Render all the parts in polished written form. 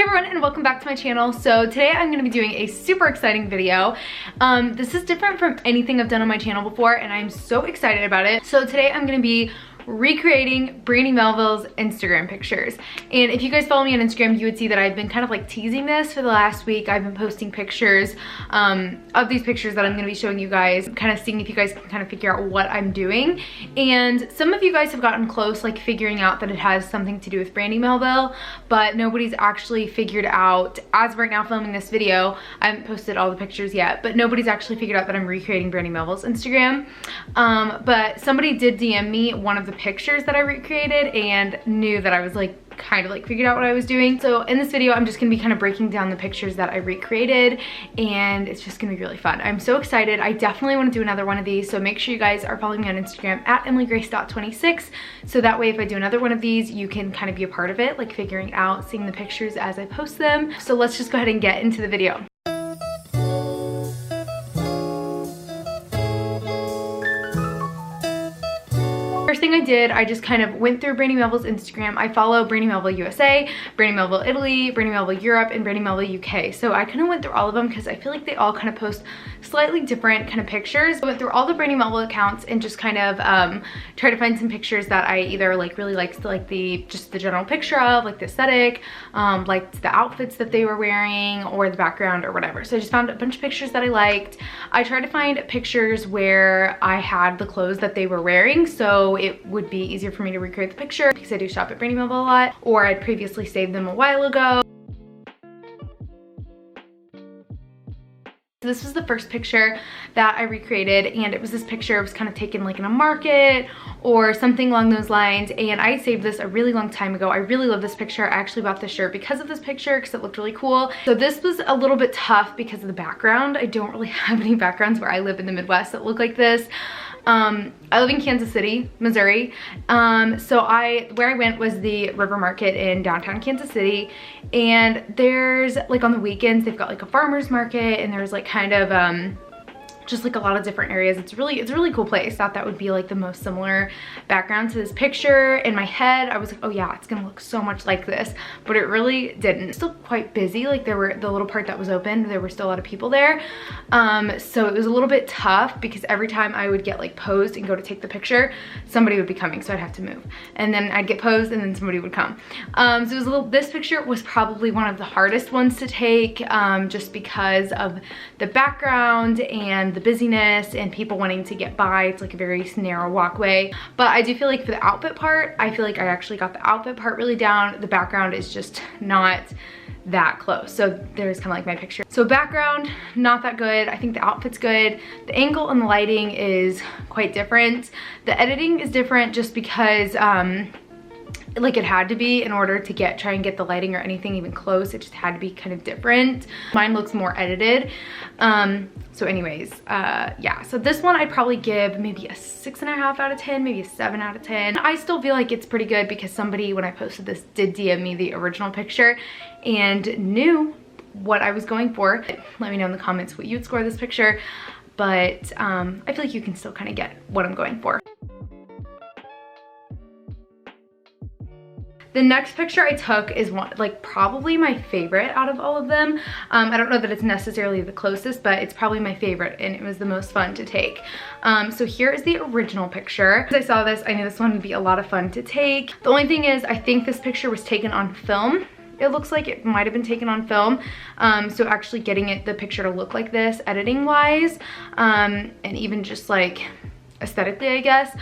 everyone and welcome back to my channel. So today I'm going to be doing a super exciting video. This is different from anything I've done on my channel before and I'm so excited about it. So today I'm going to be recreating Brandy Melville's Instagram pictures. And if you guys follow me on Instagram, you would see that I've been kind of like teasing this for the last week. I've been posting pictures of these pictures that I'm going to be showing you guys, kind of seeing if you guys can kind of figure out what I'm doing. And some of you guys have gotten close, like figuring out that it has something to do with Brandy Melville, but nobody's actually figured out, as right now filming this video, I haven't posted all the pictures yet, but nobody's actually figured out that I'm recreating Brandy Melville's Instagram. But somebody did DM me one of the pictures that I recreated and knew that I was like kind of like figured out what I was doing. So in this video I'm just gonna be kind of breaking down the pictures that I recreated and it's just gonna be really fun. I'm so excited. I definitely want to do another one of these, so make sure you guys are following me on Instagram at emilygrace.26, so that way if I do another one of these you can kind of be a part of it, like figuring out, seeing the pictures as I post them. So let's just go ahead and get into the video. First thing I did, I just kind of went through Brandy Melville's Instagram. I follow Brandy Melville USA, Brandy Melville Italy, Brandy Melville Europe, and Brandy Melville UK. So I kind of went through all of them because I feel like they all kind of post slightly different kind of pictures. I went through all the Brandy Melville accounts and just kind of try to find some pictures that I either like really liked, like just the general picture of, like the aesthetic, liked the outfits that they were wearing or the background or whatever. So I just found a bunch of pictures that I liked. I tried to find pictures where I had the clothes that they were wearing, so it would be easier for me to recreate the picture because I do shop at Brandy Melville a lot, or I'd previously saved them a while ago. So this was the first picture that I recreated, and it was this picture. It was kind of taken like in a market or something along those lines, and I saved this a really long time ago. I really love this picture. I actually bought this shirt because of this picture because it looked really cool. So this was a little bit tough because of the background. I don't really have any backgrounds where I live in the Midwest that look like this. I live in Kansas City, Missouri. So where I went was the River Market in downtown Kansas City, and there's like on the weekends they've got like a farmer's market, and there's like kind of just like a lot of different areas. It's a really cool place. Thought that would be like the most similar background to this picture. In my head I was like, oh yeah, it's gonna look so much like this, but it really didn't. Still quite busy, like there were the little part that was open, there were still a lot of people there, so it was a little bit tough because every time I would get like posed and go to take the picture, somebody would be coming, so I'd have to move, and then I'd get posed and then somebody would come. So it was this picture was probably one of the hardest ones to take, just because of the background and the busyness and people wanting to get by. It's like a very narrow walkway, but I do feel like for the outfit part, I feel like I actually got the outfit part really down. The background is just not that close. So there's kind of like my picture. So background, not that good. I think the outfit's good. The angle and the lighting is quite different. The editing is different just because like it had to be in order to try and get the lighting or anything even close. It just had to be kind of different. Mine looks more edited. So anyways, yeah, so this one I'd probably give maybe a 6.5 out of 10, maybe a 7 out of 10. I still feel like it's pretty good because somebody, when I posted this, did DM me the original picture and knew what I was going for. Let me know in the comments what you'd score this picture, but I feel like you can still kind of get what I'm going for. The next picture I took is one, like probably my favorite out of all of them. I don't know that it's necessarily the closest, but it's probably my favorite and it was the most fun to take. So here is the original picture. As I saw this, I knew this one would be a lot of fun to take. The only thing is, I think this picture was taken on film. It looks like it might have been taken on film. So actually getting the picture to look like this, editing wise, and even just like aesthetically, I guess,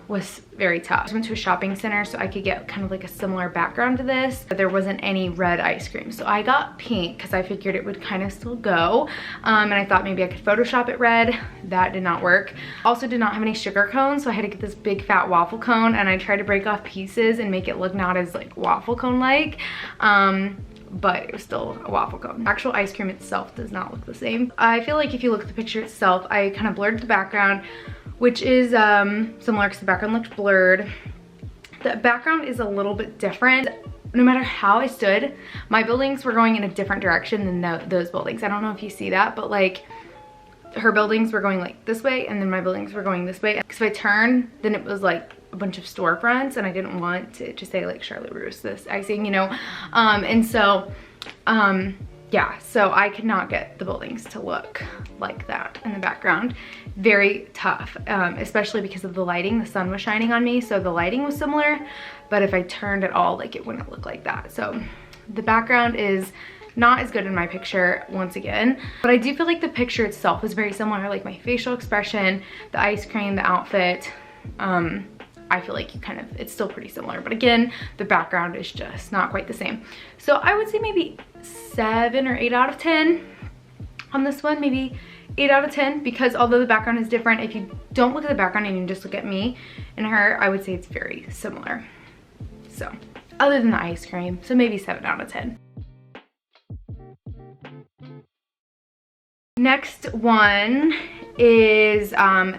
was very tough. I went to a shopping center so I could get kind of like a similar background to this, but there wasn't any red ice cream. So I got pink because I figured it would kind of still go. And I thought maybe I could Photoshop it red. That did not work. Also did not have any sugar cones, so I had to get this big fat waffle cone, and I tried to break off pieces and make it look not as like waffle cone like. But it was still a waffle cone. Actual ice cream itself does not look the same. I feel like if you look at the picture itself, I kind of blurred the background, which is similar because the background looked blurred. The background is a little bit different. No matter how I stood, my buildings were going in a different direction than those buildings. I don't know if you see that, but like her buildings were going like this way and then my buildings were going this way. Because if I turned, then it was like a bunch of storefronts and I didn't want to just say like Charlotte Russe, this icing, you know. And so Yeah, so I could not get the buildings to look like that in the background. Very tough, especially because of the lighting. The sun was shining on me, so the lighting was similar, but if I turned at all, like, it wouldn't look like that. So the background is not as good in my picture once again, but I do feel like the picture itself is very similar, like my facial expression, the ice cream, the outfit. I feel like it's still pretty similar, but again, the background is just not quite the same. So I would say maybe 7 or 8 out of 10 on this one, maybe 8 out of 10, because although the background is different, if you don't look at the background and you just look at me and her, I would say it's very similar. So other than the ice cream, so maybe 7 out of 10. Next one is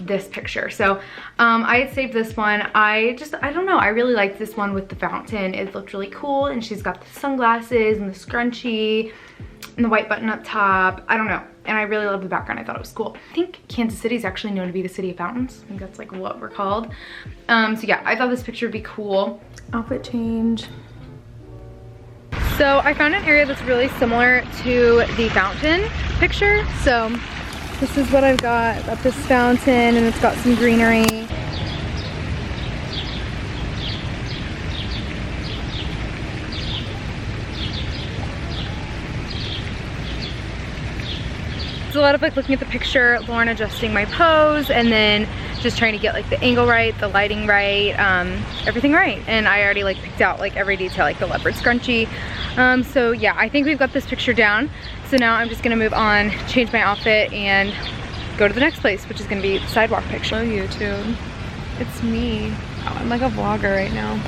this picture. So I had saved this one. I don't know, I really liked this one with the fountain. It looked really cool, and she's got the sunglasses and the scrunchie and the white button up top. I don't know, and I really love the background. I thought it was cool. I think Kansas City is actually known to be the city of fountains. I think that's like what we're called. So yeah, I thought this picture would be cool. Outfit change. So I found an area that's really similar to the fountain picture. So this is what I've got. I've got this fountain, and it's got some greenery. It's a lot of like looking at the picture, Lauren adjusting my pose, and then just trying to get like the angle right, the lighting right, everything right. And I already like picked out like every detail, like the leopard scrunchie. So yeah, I think we've got this picture down. So now I'm just gonna move on, change my outfit, and go to the next place, which is gonna be the sidewalk picture. Hello YouTube, it's me. Oh, I'm like a vlogger right now.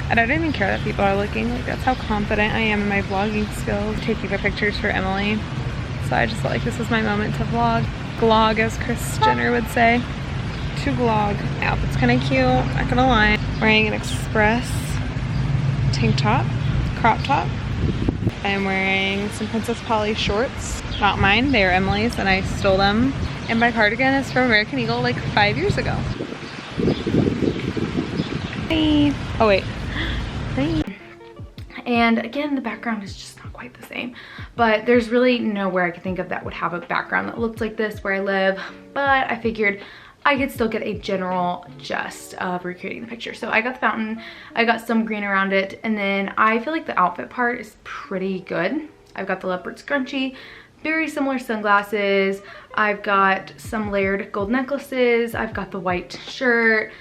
And I don't even care that people are looking. Like, that's how confident I am in my vlogging skills. Taking the pictures for Emily. So I just felt like this was my moment to vlog. Glog, as Kris Jenner would say. To vlog. My outfit's kind of cute, not gonna lie. Wearing an Express tank top, crop top. I'm wearing some Princess Polly shorts. Not mine, they are Emily's, and I stole them. And my cardigan is from American Eagle like 5 years ago. Hey. Oh wait. Hey. And again, the background is just not quite the same, but there's really nowhere I could think of that would have a background that looked like this where I live, but I figured I could still get a general gist of recreating the picture. So I got the fountain, I got some green around it, and then I feel like the outfit part is pretty good. I've got the leopard scrunchie, very similar sunglasses, I've got some layered gold necklaces, I've got the white shirt,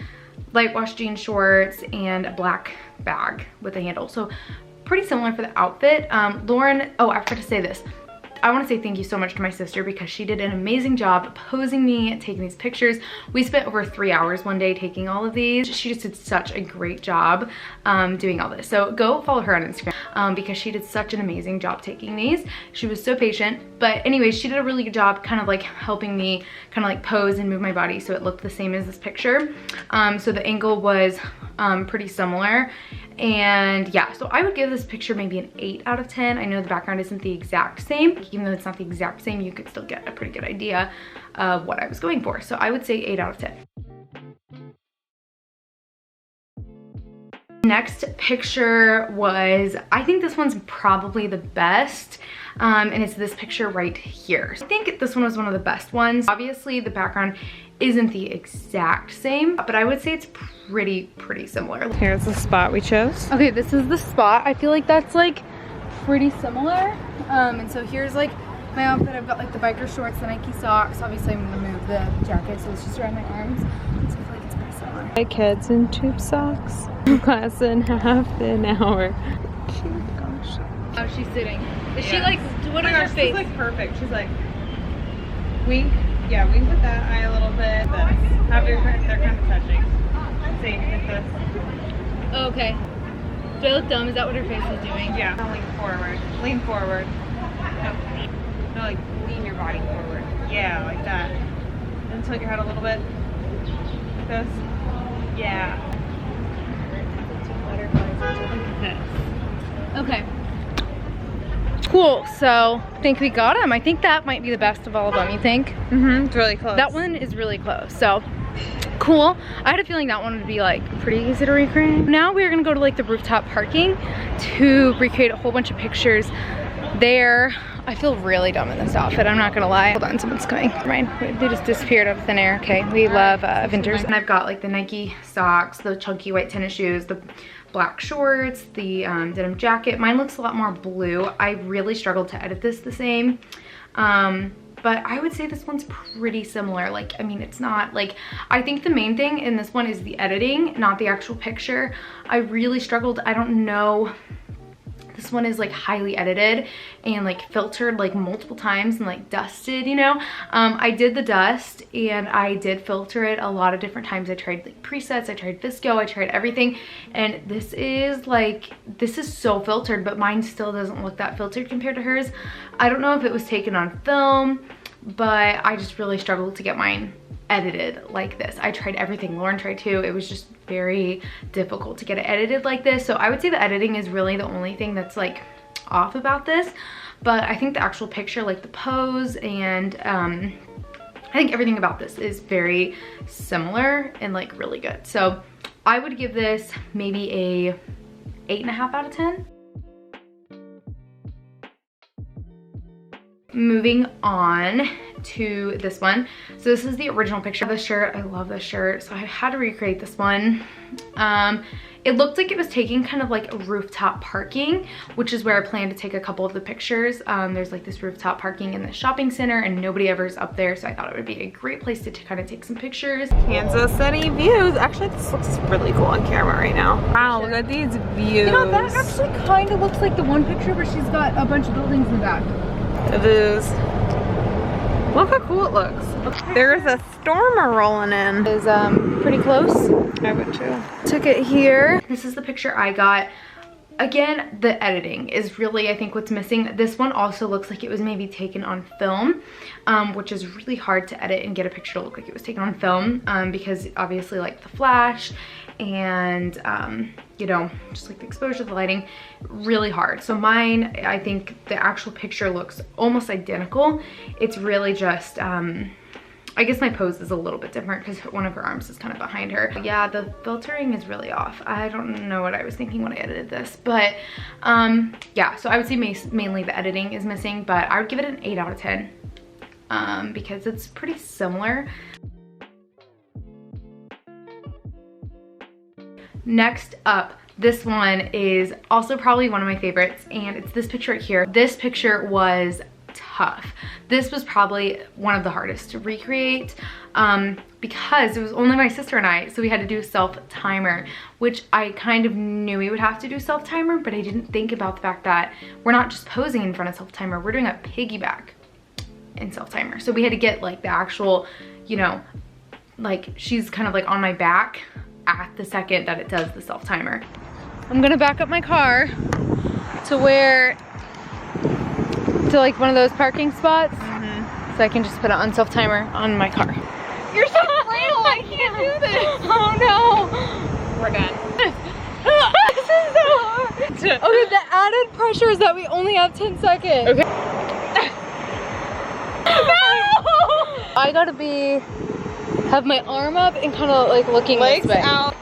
light wash jean shorts, and a black bag with a handle. So pretty similar for the outfit. Lauren, oh, I forgot to say this. I want to say thank you so much to my sister because she did an amazing job posing me, taking these pictures. We spent over 3 hours one day taking all of these. She just did such a great job doing all this. So go follow her on Instagram because she did such an amazing job taking these. She was so patient. But anyways, she did a really good job kind of like helping me kind of like pose and move my body so it looked the same as this picture. So the angle was pretty similar. And yeah, so I would give this picture maybe an 8 out of 10. I know the background isn't the exact same. Even though it's not the exact same, you could still get a pretty good idea of what I was going for. So I would say 8 out of 10. Next picture was, I think this one's probably the best. And it's this picture right here. I think this one was one of the best ones. Obviously the background isn't the exact same, but I would say it's pretty similar. Here's the spot we chose. Okay, this is the spot. I feel like that's like pretty similar. And so here's like my outfit. I've got like the biker shorts, the Nike socks. Obviously I'm gonna move the jacket so it's just around my arms. So I feel like it's pretty similar. My kids in tube socks. Class in half an hour. Gosh. How she's sitting. Is she like, what is her face? She's like perfect. She's like, wink. Yeah, wink with that eye a little bit. They're kind of touching. See, like this. Oh, okay. Do I look dumb? Is that what her face is doing? Yeah. Lean forward. Lean forward. No, like lean your body forward. Yeah, like that. And tilt your head a little bit. Like this. Yeah. Like this. Okay. Cool, so I think we got him. I think that might be the best of all of them, you think? Mm-hmm, it's really close. That one is really close, so cool. I had a feeling that one would be like pretty easy to recreate. Now we're gonna go to like the rooftop parking to recreate a whole bunch of pictures there. I feel really dumb in this outfit, I'm not gonna lie. Hold on, someone's coming. Never mind, they just disappeared out of thin air. Okay, we love Vinters. And I've got like the Nike socks, the chunky white tennis shoes, the black shorts, the denim jacket. Mine looks a lot more blue. I really struggled to edit this the same. But I would say this one's pretty similar. Like, I mean, it's not like, I think the main thing in this one is the editing, not the actual picture. I really struggled. I don't know. This one is like highly edited and like filtered like multiple times and like dusted, you know. I did the dust and I did filter it a lot of different times. I tried like presets, I tried Visco, I tried everything. And this is like, this is so filtered, but mine still doesn't look that filtered compared to hers. I don't know if it was taken on film, but I just really struggled to get mine edited like this. I tried everything, Lauren tried too. It was just very difficult to get it edited like this. So I would say the editing is really the only thing that's like off about this. But I think the actual picture, like the pose and I think everything about this is very similar and like really good. So I would give this maybe a 8.5 out of 10. Moving on to this one. So this is the original picture of the shirt. I love this shirt, so I had to recreate this one. It looked like it was taking kind of like a rooftop parking, which is where I plan to take a couple of the pictures. There's like this rooftop parking in the shopping center and nobody ever is up there, so I thought it would be a great place to kind of take some pictures. Kansas City views. Actually, this looks really cool on camera right now. Wow, look at these views. You know, that actually kind of looks like the one picture where she's got a bunch of buildings in the back. The views. Look how cool it looks. There's a storm rolling in. Is pretty close. I would too. Took it here. This is the picture I got. Again, the editing is really, I think, what's missing. This one also looks like it was maybe taken on film, which is really hard to edit and get a picture to look like it was taken on film, because obviously like the flash and you know, just like the exposure, the lighting, really hard. So mine, I think the actual picture looks almost identical. It's really just I guess my pose is a little bit different because one of her arms is kind of behind her. Yeah, the filtering is really off. I don't know what I was thinking when I edited this, but yeah, so I would say mainly the editing is missing, but I would give it an 8 out of 10 because it's pretty similar. Next up, this one is also probably one of my favorites, and it's this picture right here. This picture was tough. This was probably one of the hardest to recreate because it was only my sister and I, so we had to do self-timer, which I kind of knew we would have to do self-timer, but I didn't think about the fact that we're not just posing in front of self-timer, we're doing a piggyback in self-timer. So we had to get like the actual, you know, like she's kind of like on my back at the second that it does the self-timer. I'm gonna back up my car to where, to like one of those parking spots, so I can just put it on self-timer on my car. You're so frail, I can't do this. Oh no. We're done. This is so hard. Okay, the added pressure is that we only have 10 seconds. Okay. No! I gotta have my arm up and kind of like looking legs this way. out.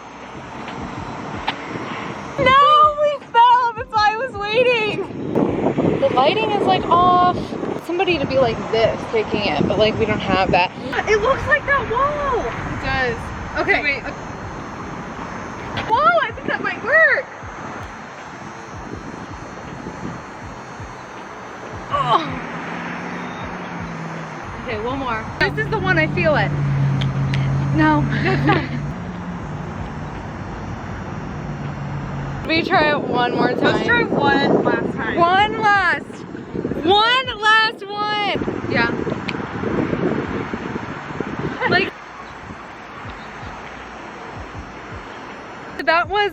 No, we fell. That's why I was waiting. The lighting is like off. Somebody to be like this taking it, but like we don't have that. It looks like that wall. It does. Okay. Wait. Whoa, I think that might work. Oh. Okay, one more. This is the one I feel it. No. We try it one more time. Let's try one last time. One last one. Yeah. Like that was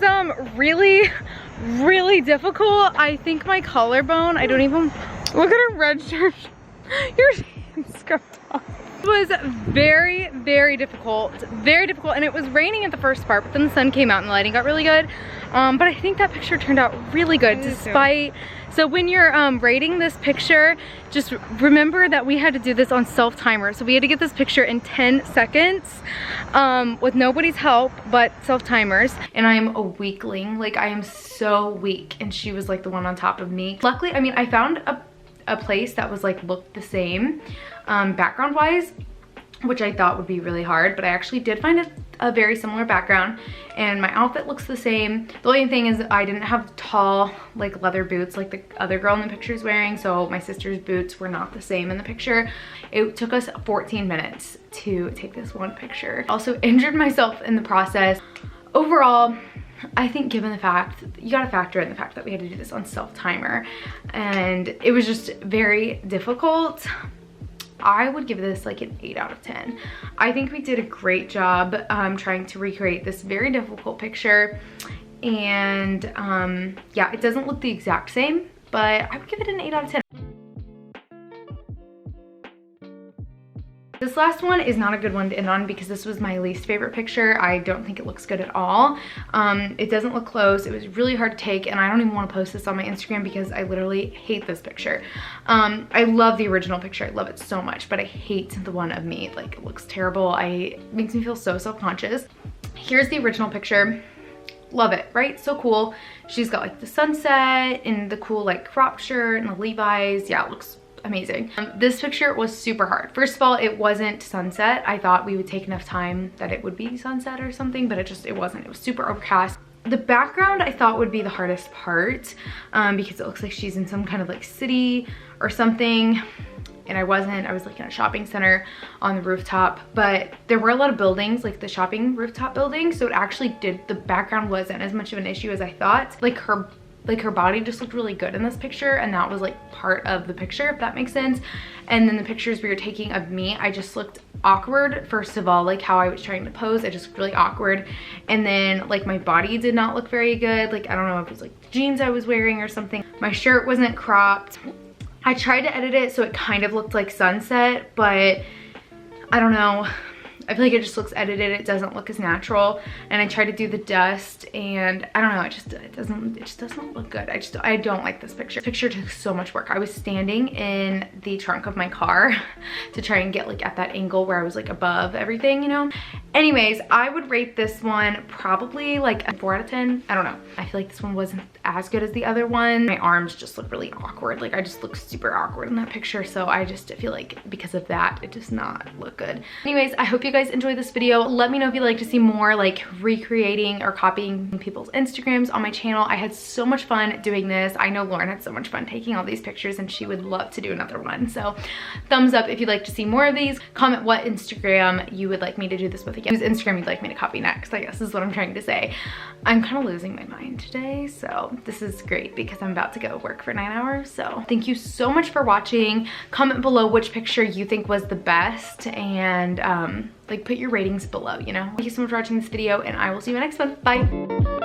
really difficult. I think my collarbone, I don't even look at her red shirt. Your scuffed off. It was very difficult, and it was raining at the first part, but then the sun came out and the lighting got really good. But I think that picture turned out really good despite. So when you're rating this picture, just remember that we had to do this on self-timer. So we had to get this picture in 10 seconds with nobody's help but self-timers. And I'm a weakling, like I am so weak, and she was like the one on top of me. Luckily, I mean, I found a a place that was like looked the same background wise, which I thought would be really hard, but I actually did find a very similar background and my outfit looks the same. The only thing is I didn't have tall like leather boots like the other girl in the picture is wearing, so my sister's boots were not the same in the picture. It took us 14 minutes to take this one picture. Also injured myself in the process. Overall, I think given the fact, you gotta factor in the fact that we had to do this on self-timer and it was just very difficult. I would give this like an 8 out of 10. I think we did a great job trying to recreate this very difficult picture. And yeah, it doesn't look the exact same, but I would give it an 8 out of 10. This last one is not a good one to end on because this was my least favorite picture. I don't think it looks good at all. It doesn't look close. It was really hard to take and I don't even want to post this on my Instagram because I literally hate this picture. I love the original picture. I love it so much, but I hate the one of me. Like it looks terrible. It makes me feel so self-conscious. Here's the original picture. Love it, right? So cool. She's got like the sunset and the cool like crop shirt and the Levi's. Yeah, it looks amazing. This picture was super hard. First of all, it wasn't sunset. I thought we would take enough time that it would be sunset or something, but it wasn't. It was super overcast. The background I thought would be the hardest part because it looks like she's in some kind of like city or something. And I wasn't. I was like in a shopping center on the rooftop, but there were a lot of buildings, like the shopping rooftop building. So it actually the background wasn't as much of an issue as I thought. Like her body just looked really good in this picture and that was like part of the picture, if that makes sense. And then the pictures we were taking of me, I just looked awkward. First of all, like how I was trying to pose, I just looked really awkward. And then like my body did not look very good. Like I don't know if it was like the jeans I was wearing or something. My shirt wasn't cropped. I tried to edit it so it kind of looked like sunset, but I don't know. I feel like it just looks edited. It doesn't look as natural. And I tried to do the dust and I don't know, it just doesn't look good. I don't like this picture. This picture took so much work. I was standing in the trunk of my car to try and get like at that angle where I was like above everything, you know? Anyways, I would rate this one probably like a 4 out of 10. I don't know. I feel like this one wasn't as good as the other one. My arms just look really awkward. Like I just look super awkward in that picture. So I just feel like because of that, it does not look good. Anyways, I hope you guys enjoyed this video. Let me know if you'd like to see more like recreating or copying people's Instagrams on my channel. I had so much fun doing this. I know Lauren had so much fun taking all these pictures and she would love to do another one. So thumbs up if you'd like to see more of these. Comment what Instagram you would like me to do this with again. Whose Instagram you'd like me to copy next, I guess is what I'm trying to say. I'm kind of losing my mind today, so this is great because I'm about to go work for 9 hours. So thank you so much for watching. Comment below which picture you think was the best and like put your ratings below, you know. Thank you so much for watching this video and I will see you in my next one. Bye.